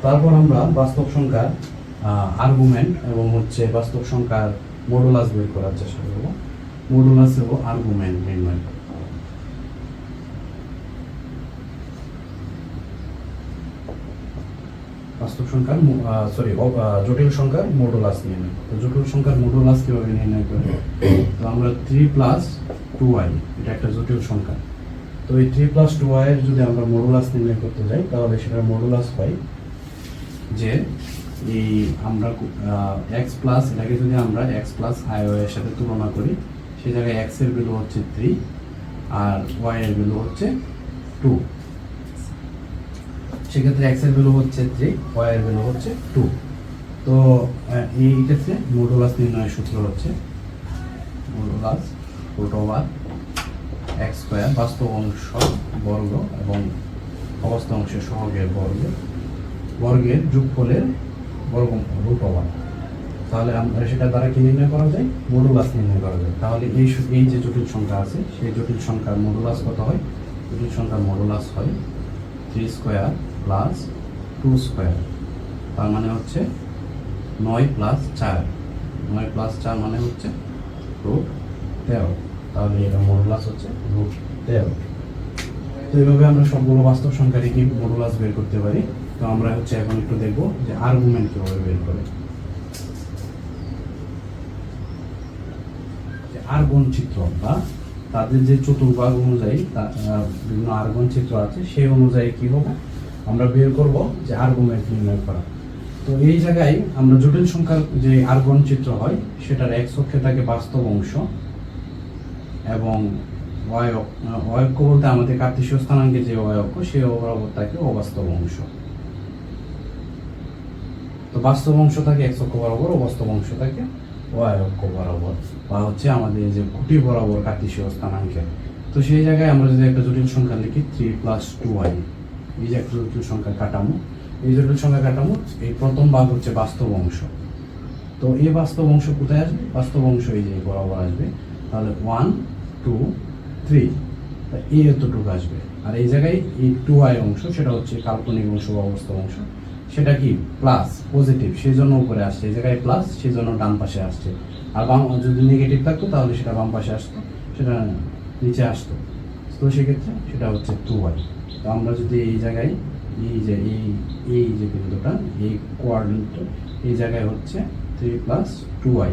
তারপর আমরা বাস্তব সংখ্যার আর্গুমেন্ট এবং হচ্ছে বাস্তব সংখ্যার মডুলাস বের করার চেষ্টা করব। মডুলাস ও আর্গুমেন্ট নির্ণয় করব। বাস্তব সংখ্যার জটিল সংখ্যার মডুলাস নির্ণয়। তো জটিল সংখ্যার মডুলাস কিভাবে নির্ণয় করব? তো আমরা 3 + 2y, এটা একটা জটিল সংখ্যা। তো এই 3 + 2y এর যদি আমরা মডুলাস নির্ণয় করতে যাই, তাহলে সেটার মডুলাস হয় যে এই আমরা x প্লাস, এটাকে যদি আমরা x প্লাস i এর সাথে তুলনা করি, সেই জায়গায় x এর ভ্যালু হচ্ছে 3 আর y এর ভ্যালু হচ্ছে 2। সেক্ষেত্রে x এর ভ্যালু হচ্ছে 3, y এর ভ্যালু হচ্ছে 2। তো এই ক্ষেত্রে মডুলাস নির্ণয়ের সূত্র হচ্ছে মডুলাস √x², বাস্তব অংশ বর্গ এবং অবাস্তব অংশের সহগের বর্গের যোগফলের √। তাহলে আমরা সেটা দ্বারা কি নির্ণয় করা যায়? মডুলাস নির্ণয় করা যায়। তাহলে এই যে জটিল সংখ্যা আছে, সেই জটিল সংখ্যার মডুলাস কত হয়? জটিল সংখ্যার মডুলাস হয় 3² + 2²। তার মানে হচ্ছে 9 + 4। 9 + 4 মানে হচ্ছে √13। তাহলে এটা মডুলাস হচ্ছে √13। তো এইভাবে আমরা সবগুলো বাস্তব সংখ্যারই কি মডুলাস বের করতে পারি। তো আমরা হচ্ছে এখন একটু দেখব যে আর্গুমেন্ট কিভাবে বের করে। আর্গন চিত্র বা তাদের যে চতুর্ভাগ অনুযায়ী বিভিন্ন আর্গন চিত্র আছে, সেই অনুযায়ী কি হবে আমরা বের করব যে আর্গুমেন্ট নির্ণয় করা। তো এই জায়গায় আমরা জটিল সংখ্যার যে আর্গন চিত্র হয়, সেটার x অক্ষে থাকে বাস্তব অংশ এবং y অক্ষ বলতে আমাদের কার্টেসীয় স্থানাঙ্কে যে y অক্ষ, সেই বরাবর থাকে অবাস্তব অংশ। তো বাস্তব অংশ থাকে x অক্ষ বরাবর, অবাস্তব অংশ থাকে y অক্ষ বরাবর, বা হচ্ছে আমাদের যে খুঁটি বরাবর কার্টেসীয় স্থানাঙ্কে। তো সেই জায়গায় আমরা যদি একটা জটিল সংখ্যা লিখি 3 + 2y, এই যে একটা জটিল সংখ্যার কাঠামো, এই জটিল সংখ্যা কাঠামো এই প্রথম ভাগ হচ্ছে বাস্তব অংশ। তো এই বাস্তব অংশ কোথায় আসবে? বাস্তব অংশ এই যে বরাবর আসবে। তাহলে 1 2 3, এই এতটুকু আসবে। আর এই জায়গায় এই 2y অংশ, সেটা হচ্ছে কাল্পনিক অংশ বা অবাস্তব অংশ, সেটা কি প্লাস পজিটিভ, সেই জন্য উপরে আসছে। এই জায়গায় প্লাস, সেই জন্য ডান পাশে আসছে। আর যদি নেগেটিভ থাকতো তাহলে সেটা বাম পাশে আসতো, সেটা নিচে আসতো। তো সেক্ষেত্রে সেটা হচ্ছে 2y। তো আমরা যদি এই জায়গায় এই যে বিন্দুটা, এই কোঅর্ডিনেটটা, এই জায়গায় হচ্ছে 3 + 2y।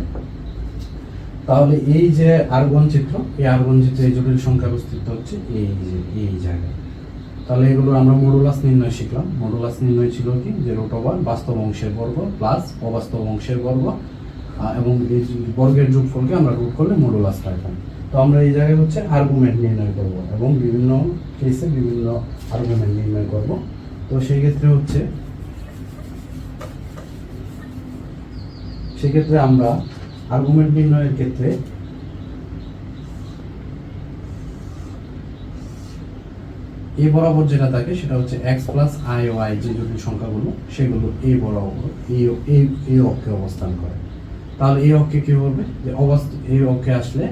তাহলে এই যে আর্গন চিত্র, এই আর্গন চিত্রে এই জটিল সংখ্যার অস্তিত্ব হচ্ছে এই জায়গায়। তাহলে এগুলো আমরা মডুলাস নির্ণয় শিখলাম। মডুলাস নির্ণয় ছিল কি? যে √, বাস্তব অংশের বর্গ প্লাস অবাস্তব অংশের বর্গ, এবং এই বর্গের যোগফলকে আমরা রুট করলে মডুলাস পাইলাম। তো আমরা এই জায়গায় হচ্ছে আর্গুমেন্ট নির্ণয় করব এবং বিভিন্ন কেসে বিভিন্ন আর্গুমেন্ট নির্ণয় করব। তো সেই ক্ষেত্রে হচ্ছে সেক্ষেত্রে আমরা আর্গুমেন্ট নির্ণয়ের ক্ষেত্রে এই বরাবর যেটা থাকে সেটা হচ্ছে x + i y, যে জটিল সংখ্যাগুলো সেগুলো এই বরাবর এই অক্ষে অবস্থান করে। তাহলে এই অক্ষে কি হবে? যে এই অক্ষে আসলে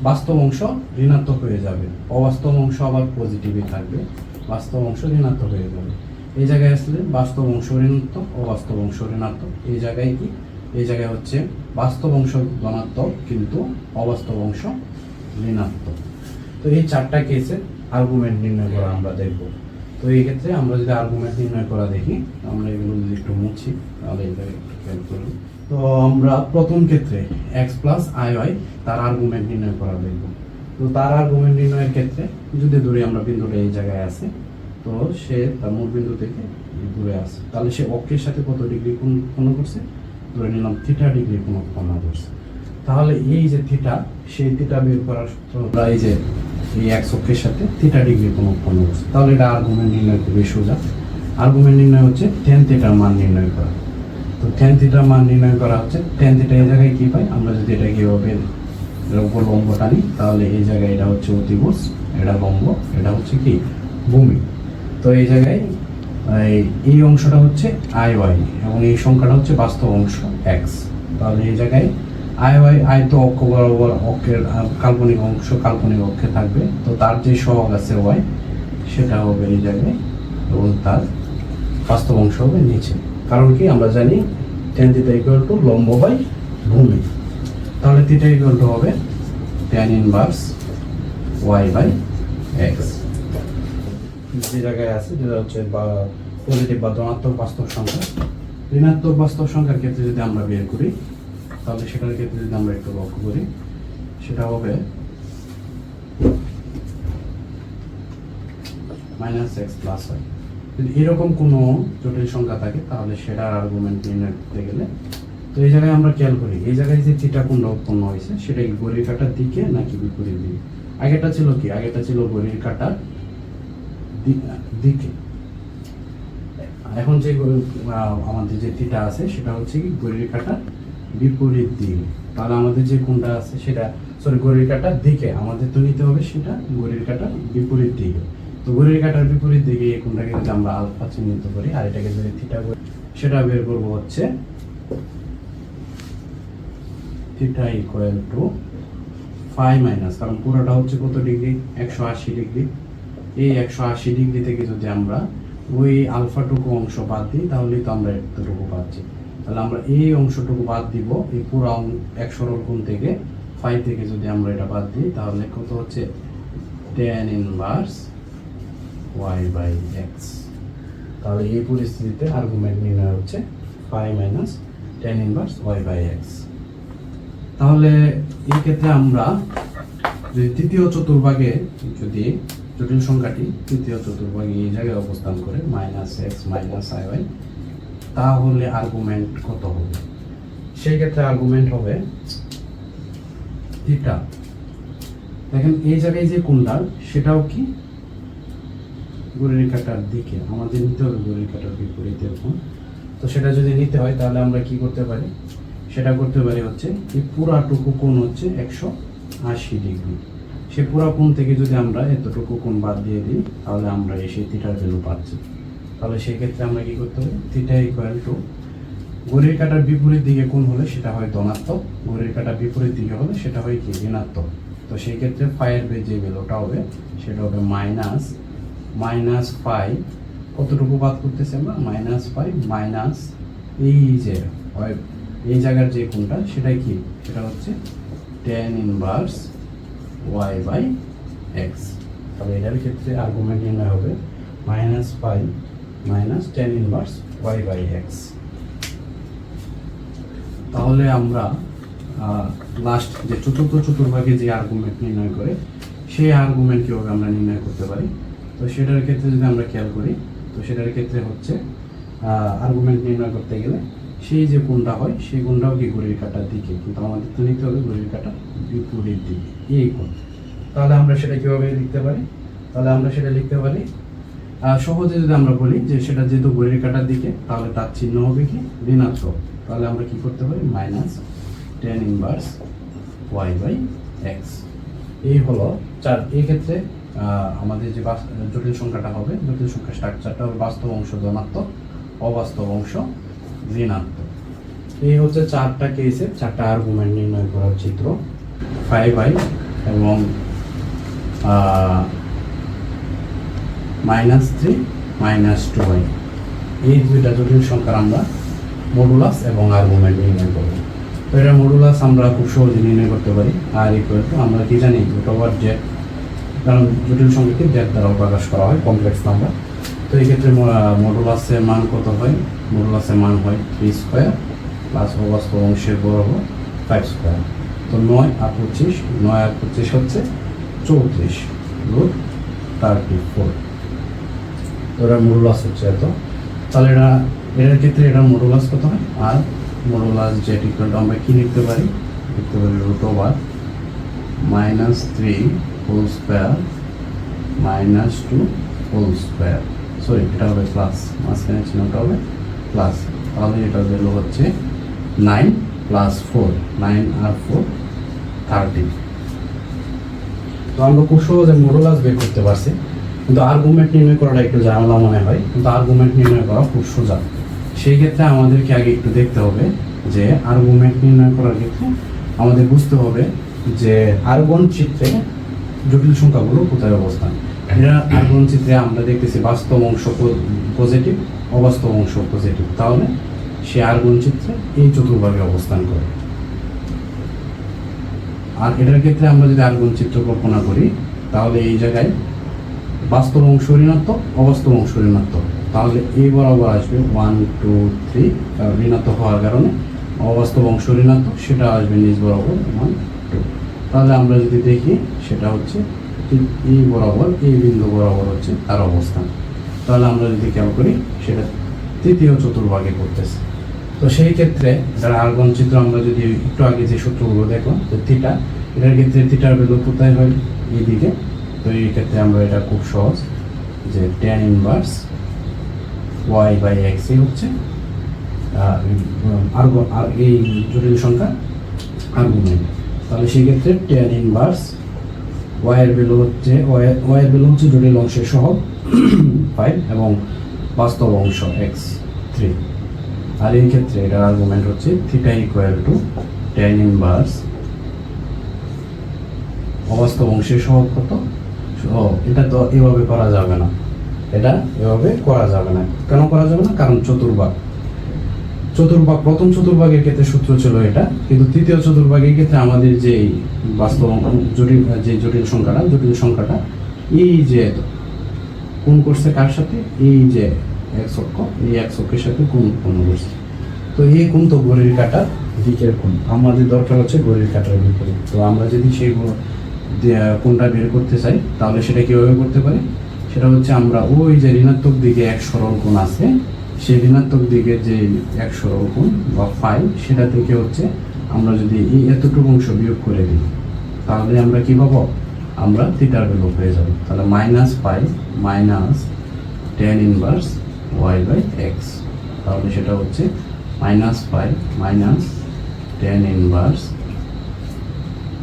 বাস্তব অংশ ঋণাত্মক হয়ে যাবে, অবাস্তব অংশ আবার পজিটিভই থাকবে, বাস্তব অংশ ঋণাত্মক হয়ে যাবে। এই জায়গায় আসলে বাস্তব অংশ ঋণাত্মক, অবাস্তব অংশ ঋণাত্মক। এই জায়গায় কি? এই জায়গায় হচ্ছে বাস্তব অংশ ধনাত্মক কিন্তু অবাস্তব অংশ ঋণাত্মক। তো এই 4টা কেসে আর্গুমেন্ট নির্ণয় করা আমরা দেখব। তো এই ক্ষেত্রে আমরা যদি আর্গুমেন্ট নির্ণয় করা দেখি, আমরা এগুলো যদি একটু মুছি, তাহলে এটা একটু খেয়াল করুন। তো আমরা প্রথম ক্ষেত্রে x + i y, তার আর্গুমেন্ট নির্ণয় করা দেখব। তো তার আর্গুমেন্ট নির্ণয়ের ক্ষেত্রে যদি ধরি আমরা বিন্দুটা এই জায়গায় আছে, তো সে তার মূল বিন্দু থেকে দূরে আছে, তাহলে সে অক্ষের সাথে কত ডিগ্রি কোণ উৎপন্ন করছে? ধরে নিলাম θ ডিগ্রি কোণ উৎপন্ন করছে। তাহলে এই যে থিটা, সেই থিটা বের করার সূত্র আমরা এই যে এই x অক্ষের সাথে θ ডিগ্রি কোণ উৎপন্ন করছে। তাহলে এটা আর্গুমেন্ট নির্ণয় খুবই সোজা। আর্গুমেন্ট নির্ণয় হচ্ছে tan θ মান নির্ণয় করা। তো tan θ মান নির্ণয় করা হচ্ছে tan θ এই জায়গায় কি পাই? আমরা যদি এটাকে এভাবে উপর লম্ব টানি, তাহলে এই জায়গায় এটা হচ্ছে অতিভুজ, এটা লম্ব, এটা হচ্ছে কি ভূমি। তো এই জায়গায় এই অংশটা হচ্ছে i y এবং এই সংখ্যাটা হচ্ছে বাস্তব অংশ x। তাহলে এই জায়গায় i তো অক্ষ বরাবর অক্ষের কাল্পনিক অংশ কাল্পনিক অক্ষে থাকবে। তো তার যে সহগ আছে y, সেটা হবে এই জায়গায়, এবং তার বাস্তব অংশ হবে নিচে। কারণ কি আমরা জানি tan থিটা ইকুয়াল টু লম্ব বাই ভূমি, তাহলে থিটা ইকুয়াল টু হবে tan inverse y by x। যে জায়গায় আছে যেটা হচ্ছে বা পজিটিভ বা ধনাত্মক বাস্তব সংখ্যা, ঋণাত্মক বাস্তব সংখ্যার ক্ষেত্রে যদি আমরা বের করি তাহলে সেটার ক্ষেত্রে যদি আমরা একটু লক্ষ্য করি সেটা হবে -x প্লাস y। যদি এরকম কোনো জটিল সংখ্যা থাকে তাহলে সেটার আর্গুমেন্ট নির্ণয় করতে গেলে তো এই জায়গায় আমরা খেয়াল করি এই জায়গায় যে থিটা কোণটা উৎপন্ন হয়েছে সেটা কি ঘড়ির কাঁটার দিকে নাকি বিপরীত দিকে? আগেটা ছিল কি? আগেটা ছিল ঘড়ির কাঁটার দিকে। এখন যে আমাদের যে থিটা আছে সেটা হচ্ছে কি ঘড়ির কাঁটার বিপরীত দিকে। তাহলে আমাদের যে কোণটা আছে সেটা ঘড়ির কাঁটার দিকে, আমাদের তো নিতে হবে সেটা ঘড়ির কাঁটার বিপরীত দিকে। তো ঘড়ির কাঁটার বিপরীত দিকে এই কোণটাকে যদি আমরা আলফা চিহ্নিত করি আর এটাকে যদি থিটা করি সেটা বের করব হচ্ছে theta equal to phi minus, কারণ পুরোটা হচ্ছে কত ডিগ্রি? 180 ডিগ্রি। এই 180 ডিগ্রি থেকে যদি আমরা ওই আলফাটুকু অংশ বাদ দিই তাহলে তো আমরা এতটুকু পাচ্ছি। তাহলে আমরা এই অংশটুকু বাদ দিব এই পুরো এক সরল কোণ থেকে, ফাই থেকে যদি আমরা এটা বাদ দিই তাহলে কত হচ্ছে tan inverse y by x। তাহলে এই পরিস্থিতিতে আর্গুমেন্ট নির্ণয় হচ্ছে phi minus tan inverse y by x। তাহলে এই ক্ষেত্রে আমরা যদি তৃতীয় চতুর্ভাগে যদি জটিল সংখ্যাটি তৃতীয় চতুর্ভাগে এই জায়গায় অবস্থান করে -x -iy, তাহলে আর্গুমেন্ট কত হবে? সেই ক্ষেত্রে আর্গুমেন্ট হবে থিটা। দেখেন এই জায়গায় যে কোণটা সেটাও কি ঘড়ির কাঁটার দিকে, আমাদের নিতে হবে ঘড়ির কাঁটার বিপরীতের কোণ। তো সেটা যদি নিতে হয় তাহলে আমরা কি করতে পারি? সেটা করতে পারি হচ্ছে এই পুরাটুকু কোণ হচ্ছে 180 ডিগ্রি। সে পুরা কোণ থেকে যদি আমরা এতটুকু কোণ বাদ দিয়ে দিই তাহলে আমরা সেই থিটার ভ্যালু পাচ্ছি। তাহলে সেই ক্ষেত্রে আমরা কি করতে হবে? থিটা ইকুয়াল টু ঘড়ির কাঁটার বিপরীত দিকে কোণ হলে সেটা হয় ধনাত্মক, ঘড়ির কাঁটার বিপরীত দিকে হলে সেটা হয় কি ঋণাত্মক। তো সেই ক্ষেত্রে ফাইয়ের যে ভ্যালুটা হবে সেটা হবে মাইনাস ফাই। কতটুকু বাদ করতেছি আমরা? -5 মাইনাস এই যে এই জায়গার যে কোণটা সেটাই কি? সেটা হচ্ছে tan inverse y by x। তাহলে এটার ক্ষেত্রে আর্গুমেন্ট নির্ণয় হবে -5 minus tan inverse y by x। তাহলে আমরা লাস্ট যে চতুর্থ চতুর্ভাগে যে আর্গুমেন্ট নির্ণয় করে সেই আর্গুমেন্ট কিভাবে আমরা নির্ণয় করতে পারি? তো সেটার ক্ষেত্রে যদি আমরা খেয়াল করি তো সেটার ক্ষেত্রে হচ্ছে আর্গুমেন্ট নির্ণয় করতে গেলে সেই যে কোণটা হয় সেই কোণটাও কি ঘড়ির কাঁটার দিকে, কিন্তু আমাদের তো নিতে হবে ঘড়ির কাঁটার বিপরীত দিকে এই কোণ। তাহলে আমরা সেটা কিভাবে লিখতে পারি? তাহলে আমরা সেটা লিখতে পারি সহজে যদি আমরা বলি যে সেটা যেহেতু ঘড়ির কাঁটার দিকে তাহলে তার চিহ্ন হবে কি ঋণাত্মক। তাহলে আমরা কি করতে পারি? tan inverse y by x। এই হলো চার। এই ক্ষেত্রে আমাদের যে জটিল সংখ্যাটা হবে, জটিল সংখ্যা স্ট্রাকচারটা হবে বাস্তব অংশ ধনাত্মক, অবাস্তব অংশ ঋণাত্মক। এই হচ্ছে চারটা কেসে চারটা আর্গুমেন্ট নির্ণয় করার চিত্র। 5i এবং -3 -2i, এই দুইটা জটিল সংখ্যার আমরা মডুলাস এবং আর্গুমেন্ট নির্ণয় করব। তো এটা মডুলাস আমরা খুব সহজে নির্ণয় করতে পারি। আর ইকুয়াল টু আমরা কি জানি √z, কারণ জটিল সংখ্যাকে z দ্বারা প্রকাশ করা হয় কমপ্লেক্স নাম্বার। তো এই ক্ষেত্রে মডুলাসের মান কত হয়? মডুলাসের মান হয় 3² প্লাস অবাস্তব অংশের বর্গ 5²। তো 9 আর 25 হচ্ছে 34 √34। তো এটা মডুলাস হচ্ছে এত। তাহলে এটার ক্ষেত্রে এটা মডুলাস কত হয়? আর মডুলাস z ইকুয়াল টু আমরা কি লিখতে পারি? লিখতে পারি √3 -2 সরি এটা হবে প্লাস, মাঝখানে চিহ্নটা হবে প্লাস। তাহলে এটার ভ্যালু হচ্ছে 9 + 4, 9 আর 4 30। তো আমরা খুব সহজে মডুলাস বের করতে পারছি, কিন্তু আর্গুমেন্ট নির্ণয় করাটা একটু ঝামেলা মনে হয়, কিন্তু আর্গুমেন্ট নির্ণয় করা খুব সোজা। সেই ক্ষেত্রে আমাদেরকে আগে একটু দেখতে হবে যে আর্গুমেন্ট নির্ণয় করার ক্ষেত্রে আমাদের বুঝতে হবে যে আর্গন চিত্রে জটিল সংখ্যাগুলো কোথায় অবস্থান। এটা আর্গন চিত্রে আমরা দেখতেছি বাস্তব অংশ পজিটিভ, অবাস্তব অংশ পজিটিভ, তাহলে সে আর গুণ চিত্রে এই চতুর্ভাগে অবস্থান করে। আর এটার ক্ষেত্রে আমরা যদি আর গুণ চিত্র কল্পনা করি, তাহলে এই জায়গায় বাস্তব অংশ ঋণাত্মক, অবাস্তব অংশ ঋণাত্মক, তাহলে এই বরাবর আসবে 1 2 3, কারণ ঋণাত্মক হওয়ার কারণে অবাস্তব অংশ ঋণাত্মক, সেটা আসবে নিচ বরাবর 1 2। তাহলে আমরা যদি দেখি সেটা হচ্ছে ঠিক এই বরাবর, এই বিন্দু বরাবর হচ্ছে তার অবস্থান। তাহলে আমরা যদি খেয়াল করি সেটা তৃতীয় চতুর্ভাগে করতেছে। তো সেই ক্ষেত্রে এটার আর্গন চিত্র আমরা যদি একটু আগে যে সূত্রগুলো দেখলাম, তো থিটা, এটার ক্ষেত্রে থিটার ভ্যালু কোথায় হয়, এইদিকে। তো এই ক্ষেত্রে আমরা এটা খুব সহজ, যে tan inverse y by x হচ্ছে এই জটিল সংখ্যা আর্গুমেন্ট। তাহলে সেই ক্ষেত্রে tan ইনভার্স y এর ভ্যালু হচ্ছে জটিল অংশের সহগ 5 এবং বাস্তব অংশ x 3। আর এই ক্ষেত্রে এটার আর্গুমেন্ট হচ্ছে theta equal two tan inverse অবাস্তব অংশের সহগ কত। এটা তো এভাবে করা যাবে না, এটা এভাবে করা যাবে না। কেন করা যাবে না? কারণ চতুর্ভাগ প্রথম চতুর্ভাগের ক্ষেত্রে সূত্র ছিল এটা, কিন্তু তৃতীয় চতুর্ভাগের ক্ষেত্রে আমাদের যে বাস্তব জটিল সংখ্যাটা এই যে কোণ করছে কার সাথে, এই যে x অক্ষ, এই x অক্ষের সাথে কোণ করছে। তো এই কোণ তো ঘড়ির কাঁটার দিকের কোণ, আমাদের দরকার হচ্ছে ঘড়ির কাঁটার বিপরীত। তো আমরা যদি সেই কোণটা বের করতে চাই, তাহলে সেটা কিভাবে করতে পারি? সেটা হচ্ছে আমরা ওই যে ঋণাত্মক দিকে এক সরল কোণ আছে, সেই ঋণাত্মক দিকে যে এক সরল কোণ বা ফাই, সেটা থেকে হচ্ছে আমরা যদি এই এতটুকু অংশ বিয়োগ করে দিই, তাহলে আমরা কি পাবো? আমরা থিটার ভ্যালু পেয়ে যাব। তাহলে minus pi minus tan inverse y by x, তাহলে সেটা হচ্ছে minus pi minus tan inverse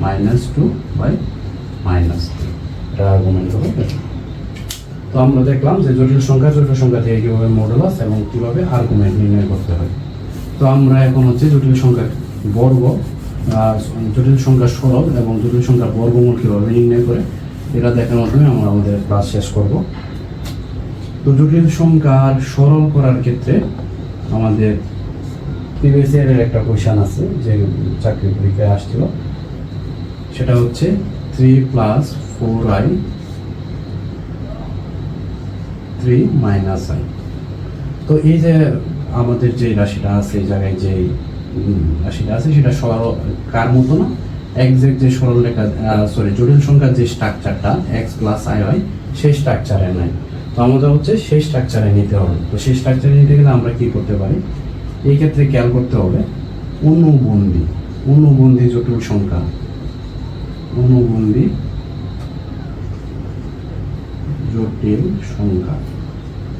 -2 by -3। এটা আর্গুমেন্ট হবে। তো আমরা দেখলাম যে জটিল সংখ্যা থেকে কীভাবে মডুলাস এবং কীভাবে আর্গুমেন্ট নির্ণয় করতে হয়। তো আমরা এখন হচ্ছে জটিল সংখ্যার বর্গ, জটিল সংখ্যার সরল এবং জটিল সংখ্যার বর্গমূল কীভাবে নির্ণয় করে, এটা দেখার মাধ্যমে আমরা আমাদের ক্লাস শেষ করব। তো জটিল সংখ্যার সরল করার ক্ষেত্রে আমাদের প্রিভিয়াস ইয়ারের একটা কোয়েশ্চেন আছে, যে চাকরি পরীক্ষায় আসছিল, সেটা হচ্ছে 3 + 4i 3 - i। তো এই যে আমাদের যে রাশিটা আছে, এই জায়গায় যে রাশিটা আছে, সেটা সরল কার মতো না, এক্সাক্ট যে সরল রেখা জটিল সংখ্যার যে স্ট্রাকচারটা x + i, সেই স্ট্রাকচারে নাই। তো আমাদের হচ্ছে সেই স্ট্রাকচারে নিতে হবে। তো সেই স্ট্রাকচারে নিতে গেলে আমরা কি করতে পারি? এই ক্ষেত্রে খেয়াল করতে হবে অনুবন্ধী জটিল সংখ্যা,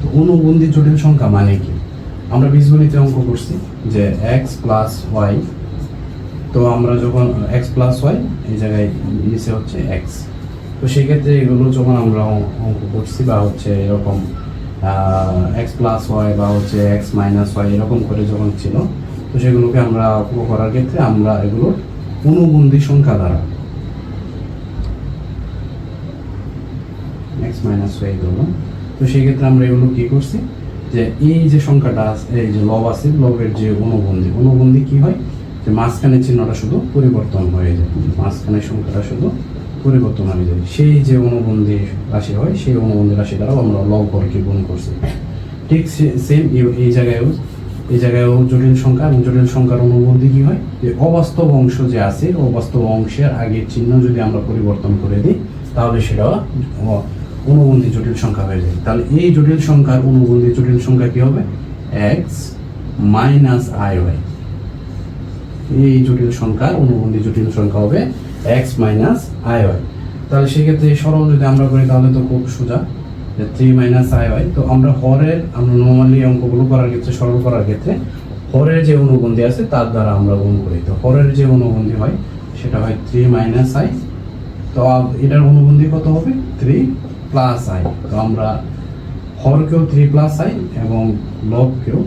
তো অনুবন্ধী জটিল সংখ্যা মানে কি? আমরা বীজগণিতে অঙ্ক করছি যে x + y, তো আমরা যখন x + y এই জায়গায় নিচে হচ্ছে x, তো সেক্ষেত্রে এগুলো যখন আমরা অঙ্ক করছি বা হচ্ছে এরকম x + y বা হচ্ছে x - y এরকম করে যখন ছিল, তো সেগুলোকে আমরা অঙ্ক করার ক্ষেত্রে আমরা এগুলো অনুবন্ধী সংখ্যা দ্বারা x - y ধরলাম। তো সেই ক্ষেত্রে আমরা এগুলো কি করছি, যে এই যে সংখ্যাটা আছে, এই যে লব আছে, লবের যে অনুবন্ধী কি হয়, যে মাঝখানের চিহ্নটা শুধু পরিবর্তন হয়ে যায়, মাঝখানের সংখ্যাটা শুধু পরিবর্তন হয়ে যায়। সেই যে অনুবন্ধী রাশি হয়, সেই অনুবন্ধী রাশি দ্বারাও আমরা লব হরকে গুণ করছি। ঠিক সেম এই জায়গায়ও জটিল সংখ্যা এবং জটিল সংখ্যার অনুবন্ধী কি হয়, যে অবাস্তব অংশ যে আছে, অবাস্তব অংশের আগের চিহ্ন যদি আমরা পরিবর্তন করে দিই, তাহলে সেটা অনুবন্ধী জটিল সংখ্যা হয়ে যায়। তাহলে এই জটিল সংখ্যার অনুবন্ধী জটিল সংখ্যা কি হবে? x - iy। এই জটিল সংখ্যার অনুবন্ধী জটিল সংখ্যা হবে x - iy। তাহলে সেক্ষেত্রে সরল যদি আমরা করি, তাহলে তো খুব সোজা, যে 3 - iy। তো আমরা নর্মালি অঙ্কগুলো করার ক্ষেত্রে, সরল করার ক্ষেত্রে হরের যে অনুবন্ধী আছে তার দ্বারা আমরা গুণ করি। তো হরের যে অনুবন্ধী হয় সেটা হয় 3 - i। তো এটার অনুবন্ধী কত হবে? 3 + i। তো আমরা হরকেও 3 + i এবং লবকেও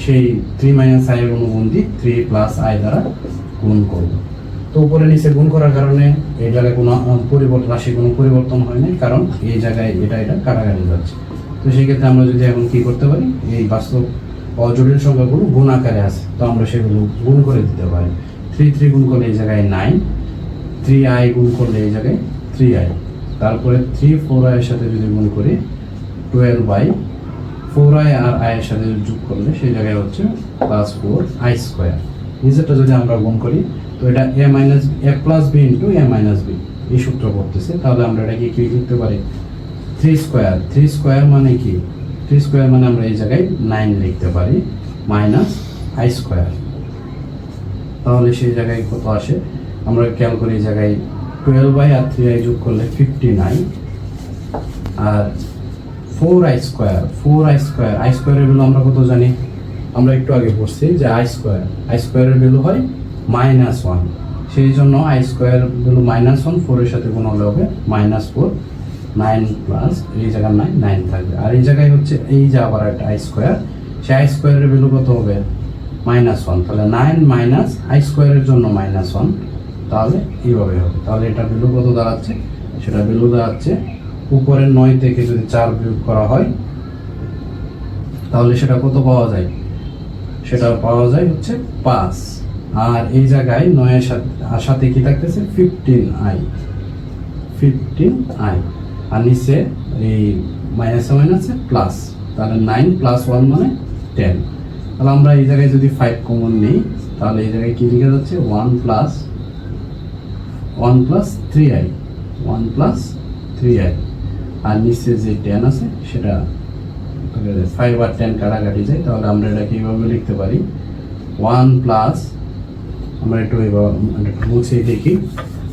সেই 3 - i এর অনুবন্ধী 3 + i দ্বারা গুণ করব। তো উপরে নিচে গুণ করার কারণে এই জায়গায় কোনো রাশি কোনো পরিবর্তন হয় না, কারণ এই জায়গায় এটা কাটাকাটি যাচ্ছে। তো সেই ক্ষেত্রে আমরা যদি এখন কি করতে পারি, এই বাস্তব অজটিল সংখ্যাগুলো গুণ আকারে আছে, তো আমরা সেগুলো গুণ করে দিতে পারি। 3 গুণ করলে এই জায়গায় 9, 3i গুণ করলে এই জায়গায় 3i, তারপরে 3 4i এর সাথে যদি গুণ করি 12i, 4i আর i এর সাথে যোগ করলে সেই জায়গায় হচ্ছে +4i স্কোয়ার। নিচেরটা যদি আমরা গুণ করি তো এটা a plus b into a minus b এই সূত্র করতেছে। তাহলে আমরা এটাকে কি লিখতে পারি, 3 স্কোয়ার মানে কি, 3 স্কোয়ার মানে আমরা এই জায়গায় 9 লিখতে পারি মাইনাস i স্কোয়ার। তাহলে সেই জায়গায় কত আসে, আমরা খেয়াল করি এই জায়গায় 12i আর 3i যোগ করলে 59, আর 4i স্কোয়ারের ভ্যালু আমরা কত জানি, আমরা একটু আগে পড়ছি যে i স্কোয়ারের ভ্যালু হয় -1, সেই জন্য i স্কোয়ার ভ্যালু -1, 4 এর সাথে গুণ হলে হবে -4, 9 প্লাস এই জায়গায় 9 থাকবে, আর এই জায়গায় হচ্ছে এই যে আবার একটা i স্কোয়ার, সেই i স্কোয়ারের ভ্যালু কত হবে -1, তাহলে 9 মাইনাস i স্কোয়ারের জন্য -1, তাহলে এইভাবে হবে। তাহলে এটা ভ্যালু কত দাঁড়াচ্ছে, সেটা ভ্যালু দাঁড়াচ্ছে উপরের 9 থেকে যদি 4 বিয়োগ করা হয় তাহলে সেটা কত পাওয়া যায়, সেটা পাওয়া যায় হচ্ছে 5, আর এই জায়গায় 9 এর সাথে কি থাকতেছে 15i, আর নিচে এই মাইনাসে প্লাস, তাহলে 9 + 1 মানে 10। তাহলে আমরা এই জায়গায় যদি 5 কমন নিই তাহলে এই জায়গায় কি লিখে যাচ্ছে 1 + 3i, আর নিচে যে 10 আছে সেটা 5 আর 10 কাটাকাটি যায়, তাহলে আমরা এটাকে এইভাবে লিখতে পারি 1 প্লাস, আমরা একটু মুছে দেখি,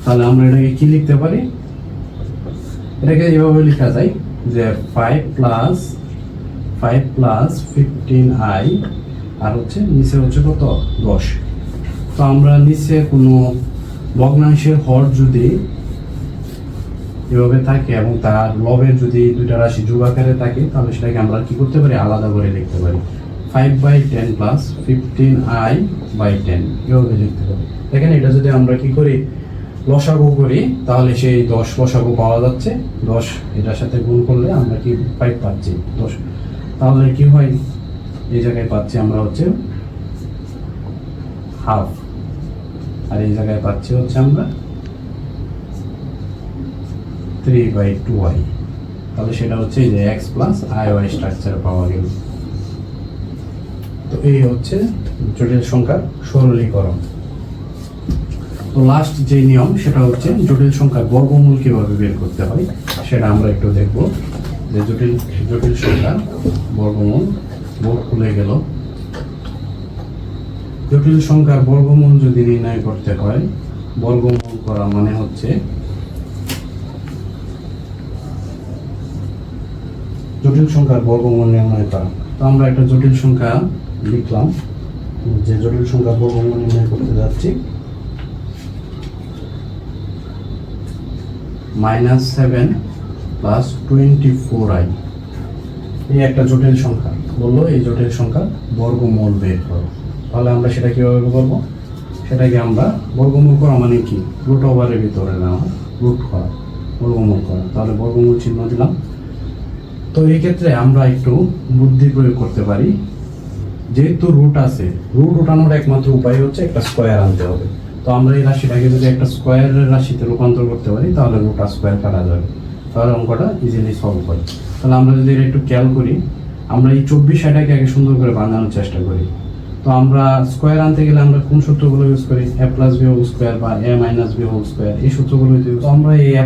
তাহলে আমরা এটাকে কি লিখতে পারি, এটাকে এইভাবে লেখা যায় যে 5 প্লাস 15i, আর হচ্ছে নিচে হচ্ছে কত 10। তো আমরা নিচে কোনো ভগ্নাংশের হর যদি এভাবে থাকে এবং তার লবের যদি দুইটা রাশি যোগ আকারে থাকে তাহলে সেটাকে আমরা কি করতে পারি, আলাদা করে লিখতে পারি 5/10 প্লাস 15i/10 এভাবে লিখতে পারি। দেখেন এটা যদি আমরা কি করি লসাগু করি তাহলে সেই 10 লসাগু পাওয়া যাচ্ছে, 10 এটার সাথে গুণ করলে আমরা কি 5 পাচ্ছি 10, তাহলে কি হয় এই জায়গায় পাচ্ছি আমরা হচ্ছে হাফ, আর এই জায়গায় পাচ্ছি হচ্ছে আমরা 3/2i, তাহলে সেটা হচ্ছে যে x প্লাস iy স্ট্রাকচার পাওয়া গেল। তো এই হচ্ছে জটিল সংখ্যার সরলীকরণ। তো লাস্ট যে নিয়ম সেটা হচ্ছে জটিল সংখ্যার বর্গমূল কিভাবে বের করতে হয় সেটা আমরা একটু দেখব, যে জটিল সংখ্যার বর্গমূল, বোর্ড খুলে গেল। জটিল সংখ্যার বর্গমূল যদি নির্ণয় করতে হয়, বর্গমূল করা মানে হচ্ছে জটিল সংখ্যার বর্গমূল নির্ণয় করা। তো আমরা একটা জটিল সংখ্যা লিখলাম, যে জটিল সংখ্যার বর্গমূল নির্ণয় করতে যাচ্ছি, -7 প্লাস 24i, এই একটা জটিল সংখ্যা বললো এই জটিল সংখ্যা বর্গমূল বের করো। তাহলে আমরা সেটা কিভাবে করবো, সেটাকে আমরা বর্গমূল করা মানে কি, রুট ওভারের ভিতরে নেওয়া, রুট করা, বর্গমূল করা। তাহলে বর্গমূল চিহ্ন দিলাম। তো এই ক্ষেত্রে আমরা একটু বুদ্ধি প্রয়োগ করতে পারি, যেহেতু রুট আছে, রুট উঠানোর একমাত্র উপায় হচ্ছে একটা স্কোয়ার আনতে হবে। তো আমরা এই রাশিটাকে যদি একটা স্কোয়ারের রাশিতে রূপান্তর করতে পারি তাহলে রুট আর স্কোয়ার কাটা যাবে, তাহলে অঙ্কটা ইজিলি সলভ হয়। তাহলে আমরা যদি এটা একটু খেয়াল করি, আমরা এই 24টাকে আগে সুন্দর করে বানানোর চেষ্টা করি। তো আমরা স্কোয়ার আনতে গেলে আমরা কোন সূত্রগুলো ইউজ করি, a + b হোল স্কোয়ার বা a - b হোল স্কোয়ার, এই সূত্রগুলো ইউজ। তো আমরা এই a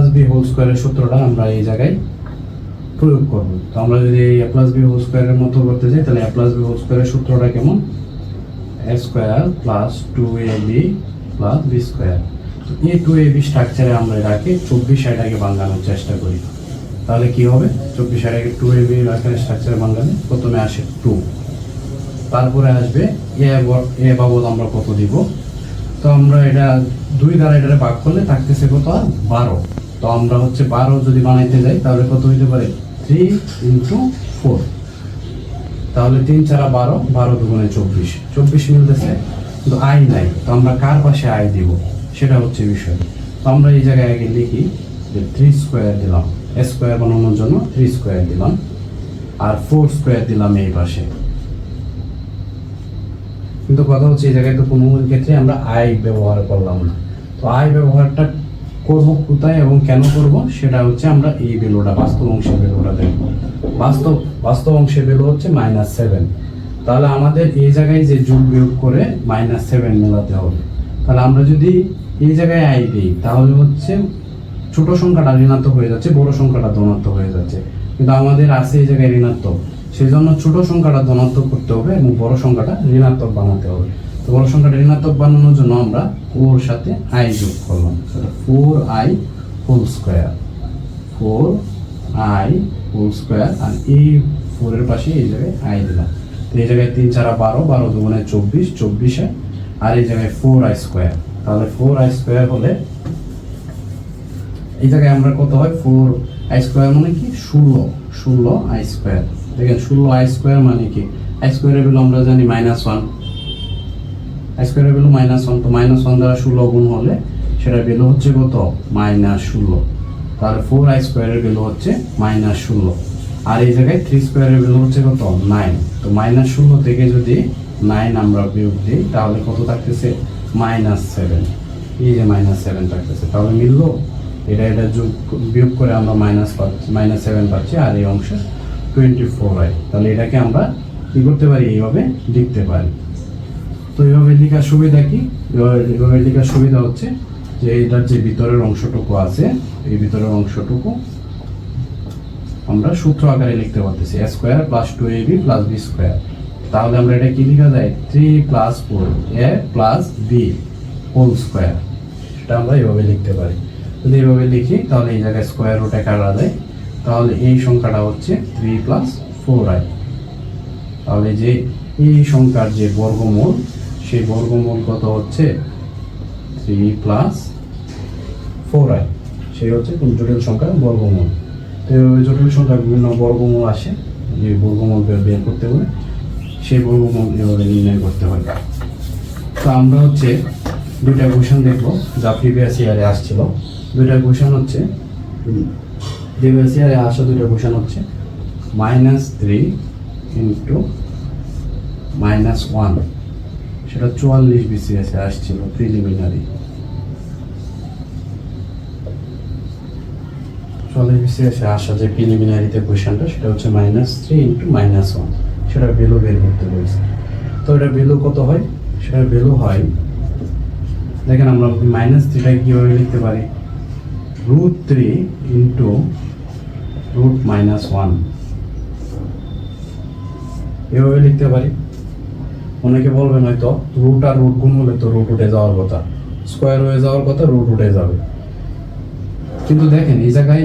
+ b হোল স্কোয়ারের সূত্রটা আমরা এই জায়গায় প্রয়োগ করব। তো আমরা যদি এই a + b হোল স্কোয়ারের মতো করতে চাই তাহলে a + b হোল স্কোয়ারের সূত্রটা কেমন, a square plus 2ab plus b square. তো এই 2ab স্ট্রাকচারে আমরা এটাকে 24টাকে বানানোর চেষ্টা করি, তাহলে কি হবে, 24টাকে 2ab আকারে স্ট্রাকচারে বানালে প্রথমে আসে 2, তারপরে আসবে a বাবদ আমরা কত দিব। তো আমরা এটা 2 দ্বারা এটারে ভাগ করলে থাকতেছে কত, 12। তো আমরা হচ্ছে 12 যদি বানাইতে যাই তাহলে কত হইতে পারে, 3 × 4, তাহলে 3 × 4 = 12, 12 × 2 = 24 মিলতেছে, কিন্তু আই নাই। তো আমরা কার পাশে আই দিব সেটা হচ্ছে বিষয়। তো আমরা এই জায়গায় আগে লিখি যে 3 স্কোয়ার দিলাম, স্কোয়ার বানানোর জন্য 3 স্কোয়ার দিলাম, আর 4 স্কোয়ার দিলাম এই পাশে। কিন্তু কথা হচ্ছে এই জায়গায় তো কোনো ক্ষেত্রে আমরা আই ব্যবহার করলাম না। তো আই ব্যবহারটা করব কোথায় এবং কেন করব সেটা হচ্ছে আমরা এই ভ্যালুটা বাস্তব অংশের ভ্যালুটা দেখব। বাস্তব অংশের ভ্যালু হচ্ছে -7। তাহলে আমাদের এই জায়গায় যে যোগ বিয়োগ করে -7 মেলাতে হবে। তাহলে আমরা যদি এই জায়গায় আই দিই তাহলে হচ্ছে ছোট সংখ্যাটা ঋণাত্মক হয়ে যাচ্ছে, বড় সংখ্যাটা ধনাত্মক হয়ে যাচ্ছে। কিন্তু আমাদের আছে এই জায়গায় ঋণাত্মক, সেই জন্য ছোট সংখ্যাটা ধনাত্মক করতে হবে এবং বড় সংখ্যাটা ঋণাত্মক বানাতে হবে। তো বড় সংখ্যাটা ঋণাত্মক বানানোর জন্য আমরা ওর সাথে আই যোগ করলাম, 4i whole square, 4i whole square, আর এই 4 এর পাশে এই জায়গায় আই দিলাম। তো এই জায়গায় 3 4 12, 12 দুগুণে 24, 24 আর এই জায়গায় 4i স্কোয়ার। তাহলে 4i স্কোয়ার হলে এই জায়গায় আমরা কত হয়, 4i স্কোয়ার মানে কি 16i স্কোয়ার। দেখেন 16i স্কোয়ার মানে কি, i স্কোয়ারের ভ্যালু আমরা জানি -1, i স্কোয়ারের ভ্যালু -1। তো -1 দ্বারা 16 গুণ হলে সেটার ভ্যালু হচ্ছে কত, -16। তাহলে 4i স্কোয়ারের ভ্যালু হচ্ছে -16, আর এই জায়গায় 3 স্কোয়ারের ভ্যালু হচ্ছে কত, 9। তো -16 থেকে যদি 9 আমরা বিয়োগ দিই তাহলে কত থাকতেছে, -7। এই যে -7 থাকতেছে, তাহলে মিললো। এটা যোগ বিয়োগ করে আমরা -7 পাচ্ছি, আর এই অংশে 24i। তাহলে এটাকে আমরা কি করতে পারি, এইভাবে লিখতে পারি। তো এইভাবে লেখার সুবিধা কি, এইভাবে লেখার সুবিধা হচ্ছে যে এটার যে ভিতরের অংশটুকু আছে, এই ভিতরের অংশটুকু আমরা সূত্র আকারে লিখতে পারতেছি, a square plus 2ab plus b square. তাহলে আমরা এটা কি লেখা যায়, 3 + 4a plus b whole square. সেটা আমরা এইভাবে লিখতে পারি। যদি এইভাবে লিখি তাহলে এই জায়গায় স্কোয়ার রুটে কাটা যায়। তাহলে এই সংখ্যাটা হচ্ছে 3 + 4i। তাহলে যে এই সংখ্যার যে বর্গমূল, সেই বর্গমূল কত হচ্ছে 3 + 4i, সেই হচ্ছে জটিল সংখ্যার বর্গমূল। তো এইভাবে জটিল সংখ্যার বিভিন্ন বর্গমূল আসে, যে বর্গমূল বের করতে হবে সেই বর্গমূল এভাবে নির্ণয় করতে হয়। তো আমরা হচ্ছে দুইটা কোয়েশন দেখবো যা প্রিভিয়াস ইয়ারে আসছিল। দুইটা কোয়েশন হচ্ছে প্রিভিয়াস ইয়ারে আসা দুইটা কোয়েশন হচ্ছে -3 × -1, সেটা 44 বিসিএসে আসছিল প্রিলিমিনারি। 44 বিসিএসে আসা যে প্রিলিমিনারিতে কোয়েশনটা সেটা হচ্ছে -3 × -1, সেটা ভ্যালু বের করতে বলছে। তো এটা ভ্যালু কত হয়, সেটা ভ্যালু হয়, দেখেন আমরা -3টা কীভাবে লিখতে পারি, √3 × √-1 এভাবে লিখতে পারি। অনেকে বলবেন হয়তো রুট আর রুট গুণ হলে তো রুট উঠে যাওয়ার কথা, স্কোয়ার হয়ে যাওয়ার কথা, রুট উঠে যাবে। কিন্তু দেখেন এই জায়গায়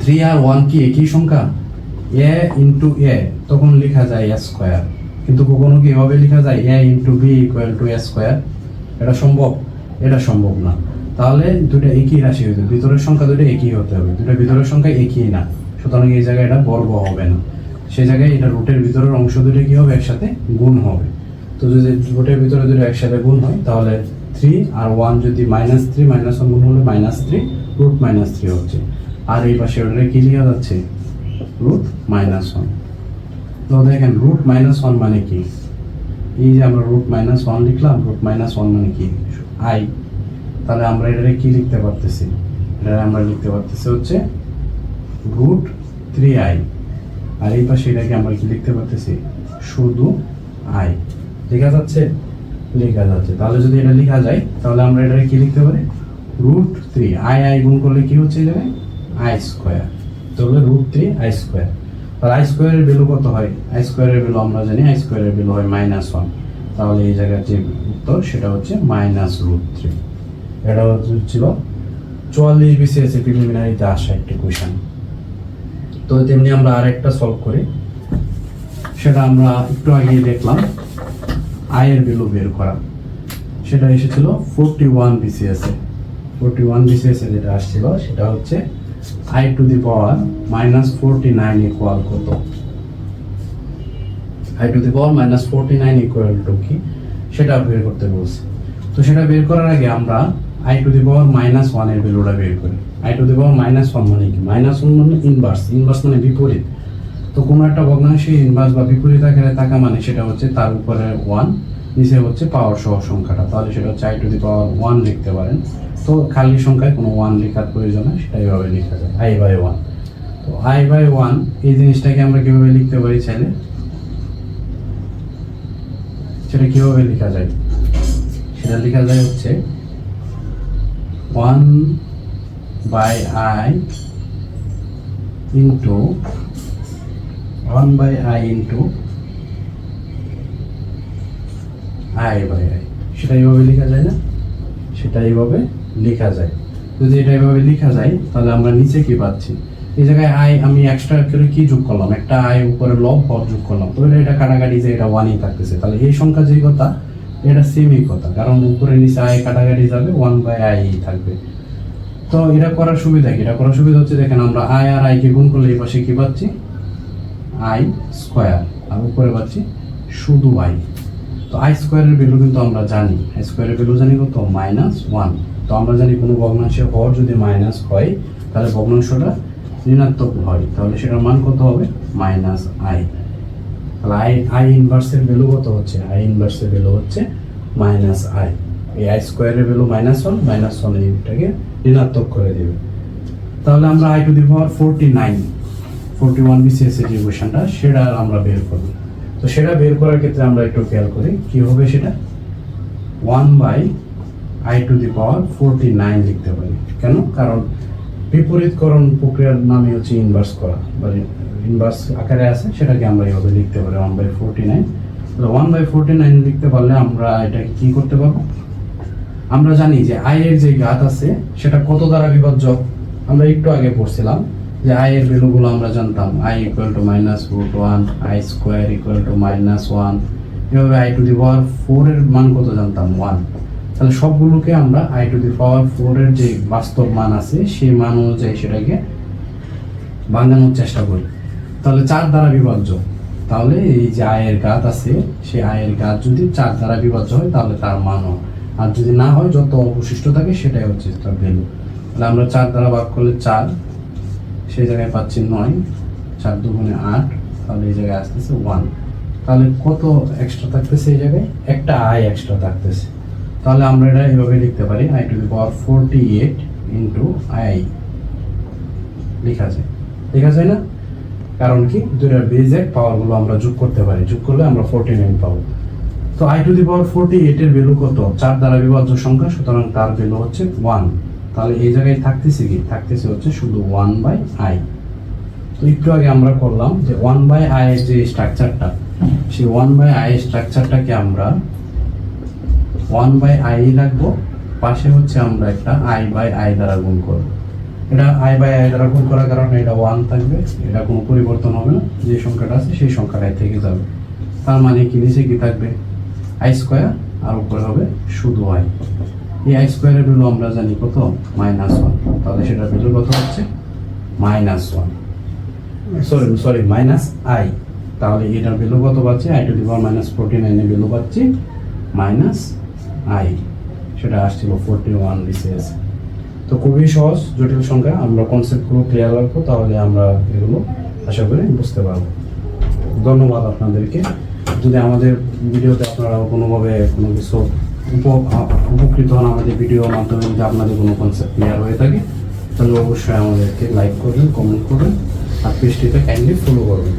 3 আর 1 কি একই সংখ্যা, a × a তখন লেখা যায় a স্কোয়ার। কিন্তু কখনো কি এভাবে লেখা যায় a × b = a স্কোয়ার? এটা সম্ভব? এটা সম্ভব না। তাহলে দুটো একই রাশি হতে হবে, ভিতরের সংখ্যা দুটো একই হতে হবে, দুটো ভিতরের সংখ্যা একই না, সুতরাং এই জায়গায় এটা বর্গ হবে না। সেই জায়গায় এটা রুটের ভিতরের অংশ দুটো কি হবে, একসাথে গুণ হবে। তো যদি রুটের ভিতরে দুটো একসাথে গুণ হয় তাহলে 3 আর 1 যদি -3 -1 গুণ হলে -3 √-3 হচ্ছে, আর এই পাশে ওটা কি লেখা যাচ্ছে, √-1। তো দেখেন √-1 মানে কি, এই যে আমরা √-1 লিখলাম, √-1 মানে কি, i। তাহলে আমরা এটাকে কি লিখতে পারতেছি, এটা আমরা লিখতে পারতেছি হচ্ছে √3i, আর এই পাশে এটাকে আমরা কি লিখতে পারতেছি, শুধু i। লেখা যাচ্ছে, লেখা যাচ্ছে। তাহলে যদি এটা লেখা যায় তাহলে আমরা এটাকে কি লিখতে পারি, √3 i গুণ করলে কি হচ্ছে, এই জায়গায় i স্কোয়ার। তাহলে √3i স্কোয়ার। আর i স্কোয়ারের ভ্যালু কত হয়, i স্কোয়ারের ভ্যালু আমরা জানি, i স্কোয়ারের ভ্যালু হয় -1। তাহলে এই জায়গার যে উত্তর সেটা হচ্ছে -√3। এটা ছিল 44 বিসিএস প্রিলিমিনারিতে আসা একটি কোয়েশন। তো তেমনি আমরা আরেকটা সলভ করি, সেটা আমরা একটু আগে দেখলাম, আই এর ভ্যালু বের করা। সেটা এসেছিল 41 বিসিএস-এ। 41 বিসিএস-এ যেটা আসছিল সেটা হচ্ছে i two the power -49 equal কত, i two the power -49 equal to কি সেটা বের করতে বলছে। তো সেটা বের করার আগে আমরা i টু দি পাওয়ার -1 এর ভ্যালুটা বের করি। I to the power minus one মানে কি? মাইনাস ওয়ান মানে ইনভার্স, ইনভার্স মানে বিপরীত। তো কোনো একটা ভগ্নাংশে ইনভার্স বা বিপরীত আকারে থাকা মানে সেটা হচ্ছে তার উপরে ওয়ান, নিচে হচ্ছে পাওয়ার সহ সংখ্যাটা, তাহলে সেটা হচ্ছে I to the power one লিখতে পারেন। তো খালি সংখ্যায় কোনো ওয়ান লেখার প্রয়োজন হয়, সেটা এইভাবে লেখা যায় আই বাই ওয়ান। তো আই বাই ওয়ান এই জিনিসটাকে আমরা কীভাবে লিখতে পারি চাইলে, সেটা কীভাবে লেখা যায়? সেটা লেখা যায় হচ্ছে one by i into one by i into i by i. সেটা এইভাবে লেখা যায় না? সেটা এইভাবে লেখা যায়। যদি এটা এইভাবে লেখা যায় তাহলে আমরা নিচে কি পাচ্ছি? এই জায়গায় আই আমি এক্সট্রা করে কি যোগ করলাম? একটা আই উপরে লব হর যোগ করলাম, তো এটা কাটাকাটি যে এটা ওয়ানই থাকতেছে, তাহলে এই সংখ্যা যেই কথা এটা সেমই কথা, কারণ উপরে নিচে আই কাটাকাটি যাবে, ওয়ান বাই আই থাকবে। তো এটা করার সুবিধা কি? এটা করার সুবিধা হচ্ছে দেখেন আমরা আই আর আই কে গুণ করলে এই পাশে কি পাচ্ছি? আই স্কোয়ার, আর উপরে পাচ্ছি শুধু আই। তো আই স্কোয়ারের ভ্যালু কিন্তু আমরা জানি, আই স্কোয়ারের ভ্যালু জানি কত? Minus one. তো আমরা জানি কোনো ভগ্নাংশের হর যদি মাইনাস হয় তাহলে ভগ্নাংশটা ঋণাত্মক হয়, তাহলে সেটার মান কত হবে? Minus I. তাহলে আই ইনভার্সের ভ্যালু কত হচ্ছে? আই ইনভার্সের ভ্যালু হচ্ছে মাইনাস আই। এই আই স্কোয়ারের ভ্যালু মাইনাস ওয়ান এইটাকে ঋণাত্মক করে দেবে। তাহলে আমরা I to the power 41 BCS এর যে ইকুয়েশনটা সেটা আমরা বের করব। তো সেটা বের করার ক্ষেত্রে আমরা একটু খেয়াল করি কি হবে সেটা। 1 বাই আই টু দি পাওয়ার 49 লিখতে পারি। কেন? কারণ বিপরীতকরণ প্রক্রিয়ার নামই হচ্ছে ইনভার্স করা, মানে ইনভার্স আকারে আছে, সেটাকে আমরা এইভাবে লিখতে পারি 1 বাই 49। তাহলে 1 বাই 49 লিখতে পারলে আমরা এটাকে কি করতে পারবো? আমরা জানি যে আই এর যে ঘাত আছে সেটা কত দ্বারা বিভাজ্য? আমরা একটু আগে পড়ছিলাম যে আই এর ভ্যালুগুলো আমরা জানতাম, i equal to minus root one, i square equal to minus one, এভাবে আই টু দি পাওয়ার 4 এর মান কত জানতাম? 1। তাহলে সবগুলোকে আমরা আই টু দি পাওয়ার 4 এর যে বাস্তব মান আছে সেই মান অনুযায়ী সেটাকে ভাঙানোর চেষ্টা করি। তাহলে 4 দ্বারা বিভাজ্য, তাহলে এই যে আয়ের ঘাত আছে সেই আয়ের ঘাত যদি 4 দ্বারা বিভাজ্য হয় তাহলে তার মান হয়, আর যদি না হয় যত অবশিষ্ট থাকে সেটাই হচ্ছে তার ভ্যালু। তাহলে আমরা 4 দ্বারা ভাগ করলে 4, সেই জায়গায় পাচ্ছি 9, 4 দুগুণে 8, তাহলে এই জায়গায় আসতেছে 1। তাহলে কত এক্সট্রা থাকতেছে? এই জায়গায় একটা আই এক্সট্রা থাকতেছে। তাহলে আমরা এটা এইভাবে লিখতে পারি I to the power 48 into I লেখা যায় না? কারণ কি? দুইটার বেজের পাওয়ারগুলো আমরা যোগ করতে পারি, যোগ করলে আমরা 49 পাবো। তো আই টু দি পাওয়ার 48 এর ভ্যালু কত? 4 দ্বারা বিভাজ্য সংখ্যা, সুতরাং তার ভ্যালু হচ্ছে 1। তাহলে এই জায়গায় থাকতেছে কি? থাকতেছে হচ্ছে শুধু 1 বাই আই। তো একটু আগে আমরা করলাম যে 1 বাই আই এর যে স্ট্রাকচারটা, সেই 1 বাই আই এর স্ট্রাকচারটাকে আমরা 1 বাই আই রাখবো, পাশে হচ্ছে আমরা একটা আই বাই আই দ্বারা গুণ করবো। এটা আই বাই আই দ্বারা গুণ করার কারণে এটা 1 থাকবে, এটা কোনো পরিবর্তন হবে না, যে সংখ্যাটা আছে সেই সংখ্যাটাই থেকে যাবে। তার মানে কি নিচে কি থাকবে? আই স্কোয়ার, আর উপরে হবে শুধু আই। এই আই স্কোয়ারের ভ্যালু আমরা জানি কত? মাইনাস 1। তাহলে সেটার ভ্যালু কত হচ্ছে? Minus 1, sorry minus I. তাহলে এটার ভ্যালু কত পাচ্ছি? I to the power minus 49 এর ভ্যালু পাচ্ছি মাইনাস আই, সেটা আসছিল 41 বিসিএস। তো খুবই সহজ, জটিল সংখ্যা আমরা কনসেপ্টগুলো ক্লিয়ার রাখবো, তাহলে আমরা এগুলো আশা করি বুঝতে পারবো। ধন্যবাদ আপনাদেরকে। যদি আমাদের ভিডিওতে আপনারা কোনোভাবে কোনো কিছু উপকৃত হন আমাদের ভিডিওর মাধ্যমে, যদি আপনাদের কোনো কনসেপ্ট ক্লিয়ার হয়ে থাকে তাহলে অবশ্যই আমাদেরকে লাইক করবেন, কমেন্ট করবেন, আর পেজটিতে কাইন্ডলি ফলো করবেন।